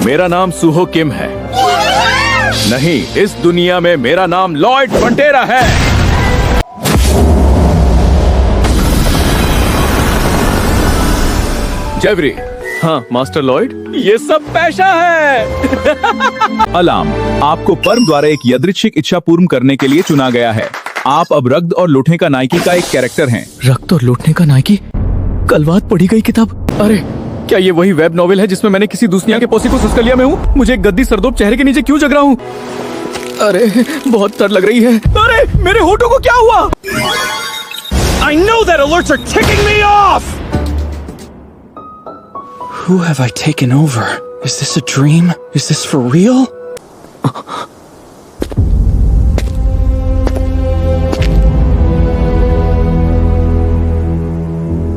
मेरा नाम सुहो किम है। नहीं, इस दुनिया में मेरा नाम लॉयड फ्रंटेरा है। जेवरी। हाँ मास्टर लॉयड, ये सब पैसा है। अलार्म, आपको पर्म द्वारा एक यादृच्छिक इच्छा पूर्ण करने के लिए चुना गया है। आप अब रक्त और लूटने का नायकी का एक कैरेक्टर हैं। रक्त और लूटने का नायकी? कल रात पढ़ी गई किताब। अरे क्या ये वही वेब नॉवेल है जिसमें मैंने किसी दुनिया के पॉसी को सस्कर लिया मैं हूँ? मुझे एक गद्दी सरदोब चेहरे के नीचे क्यों जग रहा हूँ? अरे बहुत डर लग रही है। अरे मेरे होठों को क्या हुआ? I know that alerts are ticking me off! Who have I taken over? Is this a dream? Is this for real?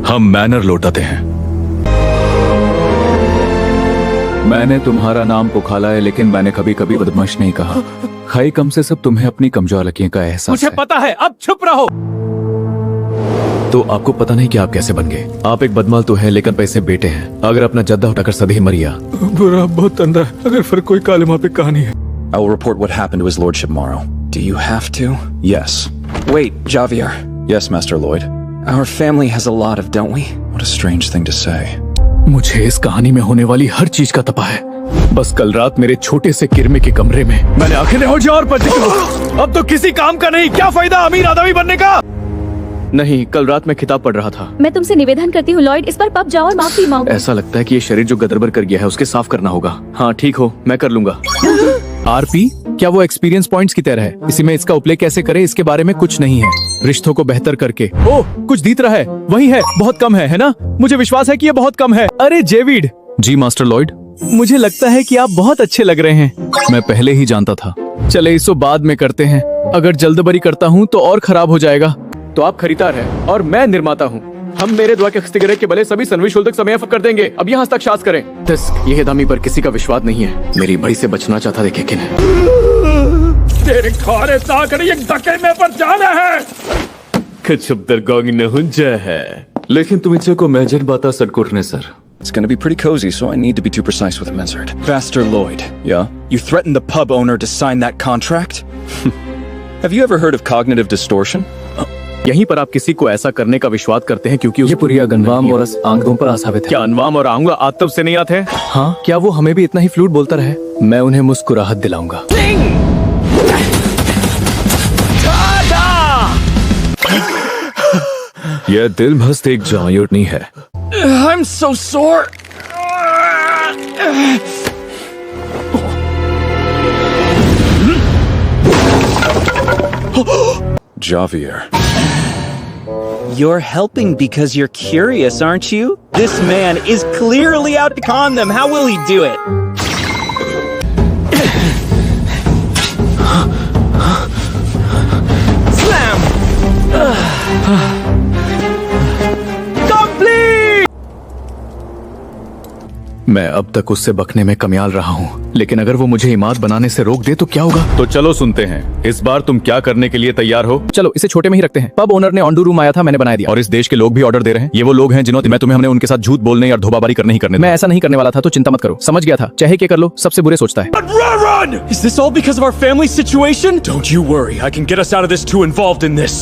हम मैनर लौटाते हैं। मैंने तुम्हारा नाम पुकारा है, लेकिन मैंने कभी कभी बदमाश नहीं कहा। खाई कम से सब तुम्हें अपनी कमजोरियों का एहसास मुझे है। पता है, अब चुप रहो। तो आपको पता नहीं कि आप कैसे बन गए। आप एक बदमाल तो हैं, लेकिन पैसे बेटे हैं। अगर अपना जद्दा उठाकर सदी मरिया। बुरा बहुत तंदा। अगर फिर कोई कालिमा पे कहानी है। I will report what happened to his lordship tomorrow. Do you have to? Yes. Wait, Javier. Yes, Master Lloyd. Our family has a lot of, don't we? What a strange thing to say. मुझे इस कहानी में होने वाली हर चीज का तपा है। बस कल रात मेरे छोटे से किरमे के कमरे में मैंने आंखें हो जाए और पलटी की। अब तो किसी काम का नहीं, क्या फायदा अमीर आदमी बनने का? नहीं, कल रात मैं किताब पढ़ रहा था। मैं तुमसे निवेदन करती हूँ लॉयड, इस बार पब जाओ और माफी मांगो। ऐसा लगता है कि ये शरीर जो गदरबर कर गया है उसके साफ करना होगा। हाँ ठीक हो, मैं कर लूंगा। आरपी, क्या वो एक्सपीरियंस पॉइंट्स की तरह है? इसी में इसका उपयोग कैसे करें इसके बारे में कुछ नहीं है। रिश्तों को बेहतर करके। ओह, कुछ दीत रहा है। वही है, बहुत कम है ना? मुझे विश्वास है कि ये बहुत कम है। अरे जेविड। जी मास्टर लॉयड। मुझे लगता है कि आप बहुत अच्छे लग रहे हैं। मैं पहले ही जानता था। चले इसको बाद में करते हैं। अगर जल्दबाजी करता हूँ तो और खराब हो जाएगा। तो आप खरीदार हैं और मैं निर्माता हूँ। हम मेरे द्वारा के सिगरेट के भले सभी सनवी शुल्क समय कर देंगे। अब यहाँ तक शास करें। यह दामी पर किसी का विश्वास नहीं है। मेरी बड़ी से बचना चाहता देखे कि तेरे खारे साकर ये धक्के में पर जाना है। कुछ दरगोंग न हो जाए। लेकिन तुम इसे को मैजन बाता सटकुरने sir. It's going to be pretty cozy, so I need to be too precise with Menzard. Master Lloyd. Yeah? You threatened the pub owner to sign that contract? Have you ever heard of cognitive distortion? यहीं पर आप किसी को ऐसा करने का विश्वास करते हैं क्योंकि ये पूरी अनवाम और आंखों पर आसावित है। क्या अनवाम और आंगा आतब से नहीं आते हैं? हाँ, क्या वो हमें भी इतना ही फ्लूट बोलता रहे? मैं उन्हें मुस्कुराहट दिलाऊंगा। यह दिल भस्त एक जायूटनी है। I'm so sore. Javier. You're helping because you're curious, aren't you? This man is clearly out to con them. How will he do it? Slam! Complete! मैं अब तक उससे बकने में कमियाल रहा हूँ, लेकिन अगर वो मुझे इमाद बनाने से रोक दे तो क्या होगा? तो चलो सुनते हैं, इस बार तुम क्या करने के लिए तैयार हो? चलो इसे छोटे में ही रखते हैं। पब ओनर ने ऑन्डू रूम आया था, मैंने बनाया दिया। और इस देश के लोग भी ऑर्डर दे रहे हैं। ये वो लोग हैं जिन्होंने मैं तुम्हें हमने उनके साथ झूठ बोलने या धोबाबारी करने ही करने। मैं ऐसा नहीं करने वाला था, तो चिंता मत करो। समझ गया था, चाहे क्या कर लो, सबसे बुरे सोचता है। Run! Is this all because of our family situation? Don't you worry, I can get us out of this too involved in this.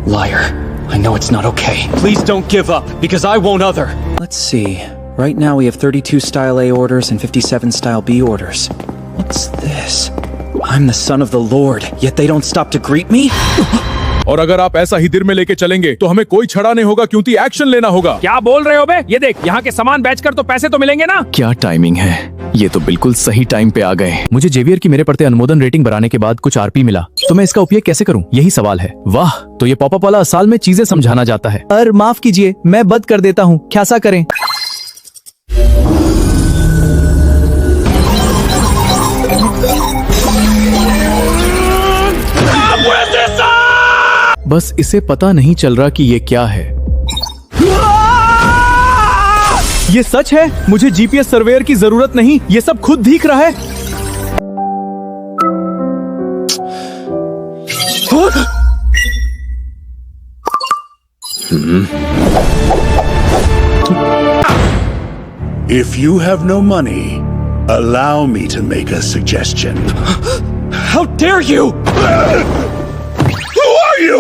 Liar. I know it's not okay. Please don't give up, because I won't other. Let's see. Right now we have 32 Style A orders and 57 Style B orders. What's this? I'm the son of the Lord, yet they don't stop to greet me? और अगर आप ऐसा ही दिल में लेके चलेंगे तो हमें कोई छड़ा नहीं होगा, क्योंकि एक्शन लेना होगा। क्या बोल रहे हो बे? ये देख, यहाँ के सामान बेचकर तो पैसे तो मिलेंगे ना। क्या टाइमिंग है, ये तो बिल्कुल सही टाइम पे आ गए। मुझे जेवियर की मेरे पढ़ते अनुमोदन रेटिंग बढ़ाने के बाद कुछ आरपी मिला, तो मैं इसका उपयोग कैसे करूं, यही सवाल है। वाह, तो ये पॉपअप वाला असाल में चीजें समझाना जाता है। अरे माफ कीजिए, मैं बद कर देता हूँ, क्या सा करें? बस इसे पता नहीं चल रहा कि ये क्या है। ये सच है, मुझे जीपीएस सर्वेयर की जरूरत नहीं, ये सब खुद दिख रहा है। If you have no money, Allow me to make a suggestion. How dare you! Who are you?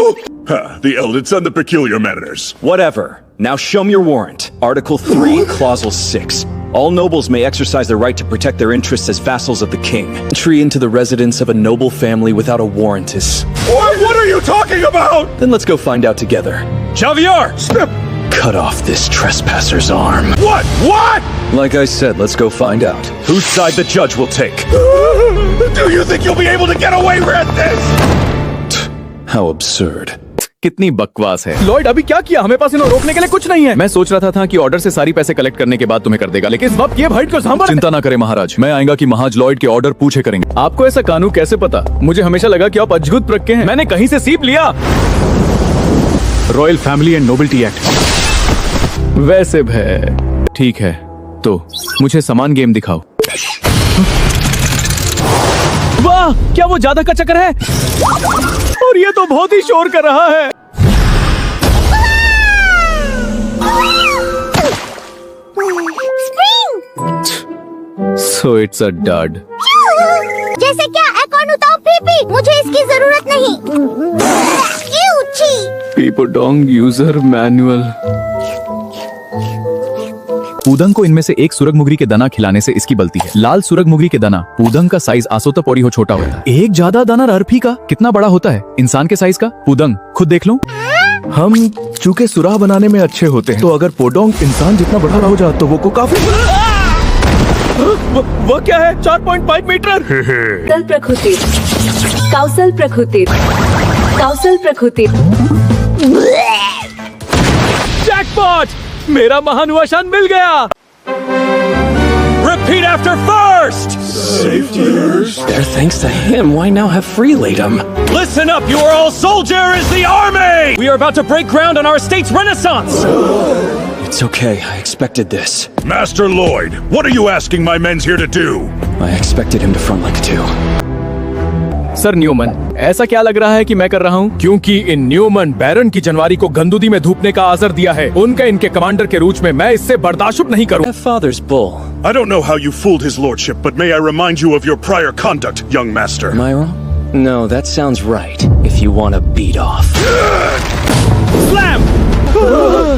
The eldest and the peculiar manners. Whatever. Now show me your warrant. Article 3, Clause 6. All nobles may exercise their right to protect their interests as vassals of the king. Entry into the residence of a noble family without a warrant is... What are you talking about? Then let's go find out together. Javier! Cut off this trespasser's arm. What? What? Like I said, let's go find out. Whose side the judge will take. Do you think you'll be able to get away with this? How absurd. कितनी बकवास है। Lloyd अभी क्या किया? हमें पास इन्हें रोकने के लिए कुछ नहीं है। मैं सोच रहा था कि ऑर्डर से सारी पैसे कलेक्ट करने के बाद तुम्हें कर देगा, लेकिन इस वक्त ये भाइट को सांभर। चिंता ना करें महाराज, मैं आएगा कि महाज लॉयड के ऑर्डर पूछे करेंगे। आपको ऐसा कानून कैसे पता? मुझे हमेशा लगा कि आप अद्भुत प्रज्ञ हैं। मैंने कहीं से सीप लिया। Royal family and nobility act. वैसे भय ठीक है, तो मुझे समान गेम दिखाओ। वाह, क्या वो जादू का चक्कर है? और ये तो बहुत ही शोर कर रहा है। So it's a dud. जैसे क्या एकोनुताओ पीपी, मुझे इसकी जरूरत नहीं। पीपोडोंग यूजर मैनुअल। पूदंग को इनमें से एक सुरगमुगरी के दाना खिलाने से इसकी बलती है। लाल सुरगमुगरी के दाना पूदंग का साइज आसोता पौड़ी हो छोटा होता है। एक ज्यादा दाना अरफी का कितना बड़ा होता है? इंसान के साइज का। पूदंग खुद देख लो। हम चूंकि सुराह बनाने में अच्छे होते हैं, तो अगर पोडोंग इंसान जितना बड़ा हो जाए तो वो को काफी वो क्या है? 4.5 मीटर। कौशल प्रकृति, कौशल प्रकृति, कौशल प्रकृति। जैकपॉट! मेरा महानुभाषण मिल गया। Repeat after first! Safetyers. There, thanks to him, why now have freelatum? Listen up, you are all soldiers, the army! We are about to break ground on our state's renaissance! It's okay, I expected this. Master Lloyd, what are you asking my men here to do? I expected him to front like a two. Sir Newman, ऐसा क्या लग रहा है कि मैं कर रहा हूँ? क्योंकि इन न्यूमन बैरन की जनवरी को गंदूदी में धूपने का आज़र दिया है। उनके इनके कमांडर के रूप में मैं इससे बर्दाश्त नहीं करूँ। That father's bull. I don't know how you fooled his lordship, but may I remind you of your prior conduct, young master. Am I wrong? No, that sounds right. If you want to beat off. Slam!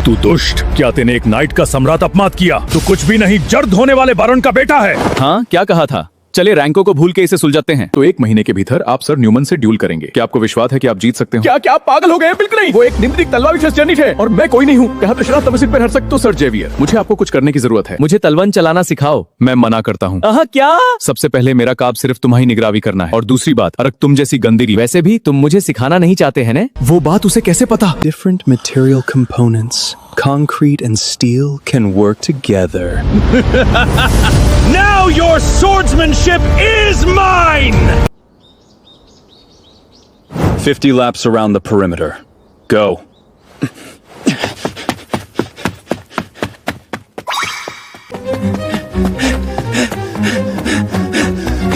तू दुष्ट, क्या तूने एक night का सम्राट अपमान किया? तू कुछ भी नहीं, जर्द होने वाले बारन का बेटा है। हाँ, क्या कहा था? चलिए रैंको को भूल के इसे सुलझाते हैं। तो 1 महीने के भीतर आप सर न्यूमन से ड्यूल करेंगे। क्या आपको विश्वास है कि आप जीत सकते हो? क्या आप पागल हो गए? बिल्कुल नहीं। वो एक निम्नलिखित तलवार विशेष जनित है और मैं कोई नहीं हूँ। कहा तो शराब तमसील पर हर सकते हो सर जेवियर। मुझे आपको कुछ करने की जरूरत है। मुझे तलवन चलाना सिखाओ। मैं मना करता हूँ। क्या? सबसे पहले मेरा काम सिर्फ तुम्हारी निगरानी करना है, और दूसरी बात, अगर तुम जैसी गंदीरी। वैसे भी तुम मुझे सिखाना नहीं चाहते हैं ना? वो बात उसे कैसे पता? Different material components, concrete and steel, can work together. Now your swordsmanship is mine! 50 laps around the perimeter. Go.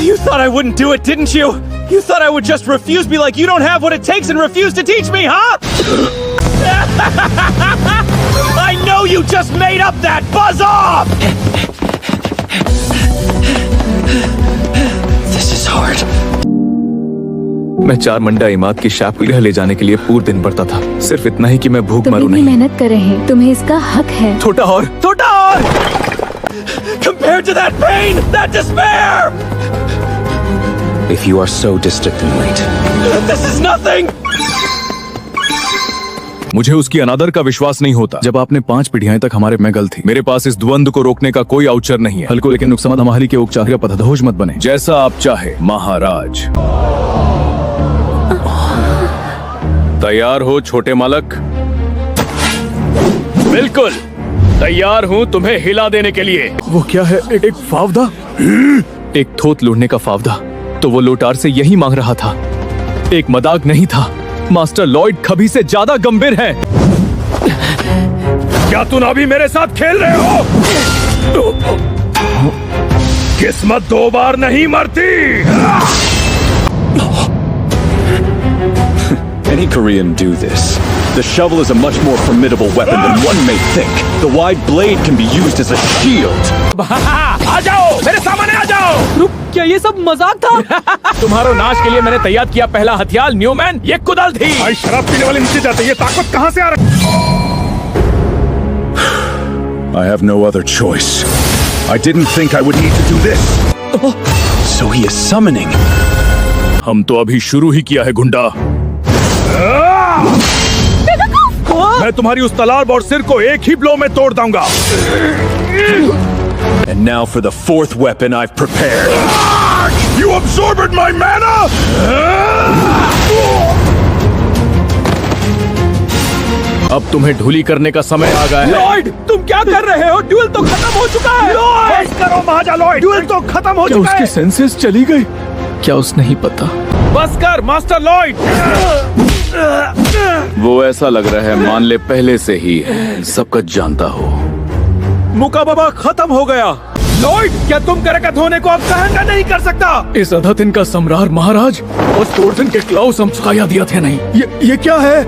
You thought I wouldn't do it, didn't you? You thought I would just refuse me like you don't have what it takes and refuse to teach me, huh? I know you just made up that! Buzz off! This is hard. मैं 4 मंडा इमाद की शापगृह ले जाने के लिए पूरे दिन पड़ता था, सिर्फ इतना ही कि मैं भूख तुम मरूं इतनी नहीं। मेहनत कर रहे हैं, तुम्हें इसका हक है। छोटा और Compared to that pain, that despair! If you are so distant and late. This is nothing! मुझे उसकी अनादर का विश्वास नहीं होता। जब आपने 5 पीढ़ियां तक हमारे में गल थी, मेरे पास इस द्वंद्व को रोकने का कोई औचर नहीं है। हल्को लेकिन नुकसान हमारी के उपचार पदधोज मत बने। जैसा आप चाहे महाराज। तैयार हो छोटे मालक? बिल्कुल तैयार हूँ तुम्हें हिला देने के लिए। वो क्या है? एक फावदा? एक थोत लूटने का फावदा? तो वो लोटार से यही मांग रहा था। एक मजाक नहीं था। मास्टर लॉयड कभी से ज्यादा गंभीर है। क्या तुम अभी मेरे साथ खेल रहे हो? किस्मत 2 बार नहीं मरती। Any Korean do this. The shovel is a much more formidable weapon than one may think. The wide blade can be used as a shield. आ जाओ, मेरे सामने आ जाओ। रुक, क्या ये सब मजाक था? तुम्हारो नाश के लिए मैंने तैयार किया पहला हथियार न्यूमैन, ये कुदाल थी। भाई शराब पीने वाले नीचे जाते, ये ताकत कहाँ से आ रही? I have no other choice. I didn't think I would need to do this. So he is summoning. हम तो अभी शुरू ही किया है गुंडा। मैं तुम्हारी उस तलाब और सिर को एक ही ब्लो में तोड़ दूंगा। And now for the fourth weapon I've prepared. You absorbed my mana! अब तुम्हें ढूली करने का समय आ गया है। लॉयड, तुम क्या कर रहे हो? ड्यूल तो खत्म हो चुका है। बस करो महाजा लॉयड, ड्यूल तो खत्म हो क्या चुका उसकी है। सेंसेस चली गई? क्या उसे नहीं पता? बस कर मास्टर लॉयड। वो ऐसा लग रहा है मान ले पहले से ही सब कुछ जानता हो। मुकाबला खत्म हो गया। लॉयड, क्या तुम करके धोने को अब सहन नहीं कर सकता? इस अधतिन का सम्राट महाराज और स्टोर्सन के क्लाउस हम सुखाया दिया थे नहीं। ये क्या है?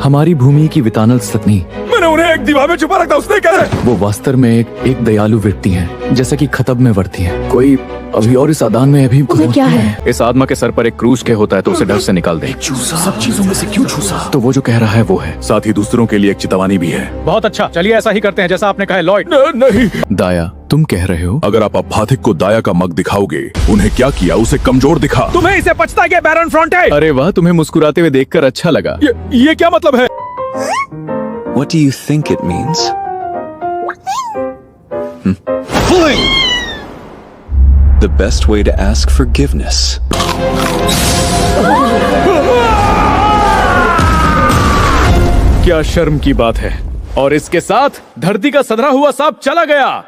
हमारी भूमि की वितानल सतनी। मैंने उन्हें एक दीवार में छुपा रखा, उसने क्या है? वो वास्तव में एक दयालु व्यक्ति हैं, जैसा कि खतब में वर्ती हैं। कोई अभी और इस आदान में अभी क्या है? इस आत्मा के सर पर एक क्रूज के होता है तो उसे डर से निकाल दे। सब चीजों में से क्यों चूसा? तो वो जो कह रहा है वो है। साथ ही दूसरों के लिए एक चेतावनी भी है। बहुत अच्छा, चलिए ऐसा ही करते हैं जैसा आपने कहा लॉयड। नहीं, दाया, तुम कह रहे हो? अगर आप अभाथिक को दाया का मग दिखाओगे, उन्हें क्या किया उसे कमजोर दिखा। तुम्हें इसे पछता क्या बैरन फ्रंटे? अरे वाह, तुम्हें मुस्कुराते हुए देखकर अच्छा लगा। ये क्या मतलब है? What do you think it means? Fling! The best way to ask forgiveness. क्या शर्म की बात है। और इसके साथ धरती का सधरा हुआ सांप चला गया।